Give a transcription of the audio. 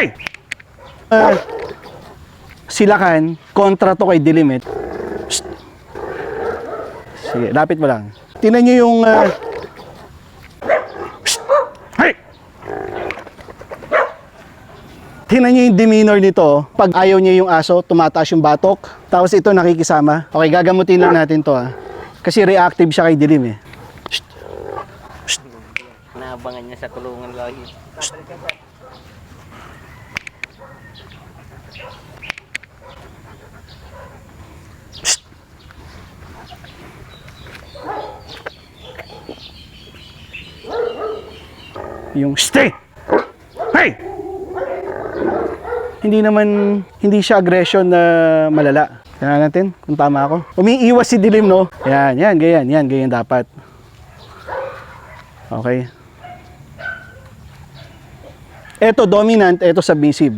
Hey! Silakan, kontra to kay Dilim eh. Shh. Sige, lapit mo lang. Tingnan nyo yung... Shh. Hey! Tingnan nyo yung demeanor nito. Pag ayaw niya yung aso, tumataas yung batok. Tapos ito nakikisama. Okay, gagamutin lang natin to ha. Kasi reactive siya kay Dilim eh. Shh. Shh. Naabangan niya sa kulungan lagi. Shh. Yung stay! Hey! Hindi siya aggression na malala. Tingnan natin kung tama ako. Umiiwas si Dilim, no? Yan, ganyan dapat. Okay. Ito dominant, ito submissive.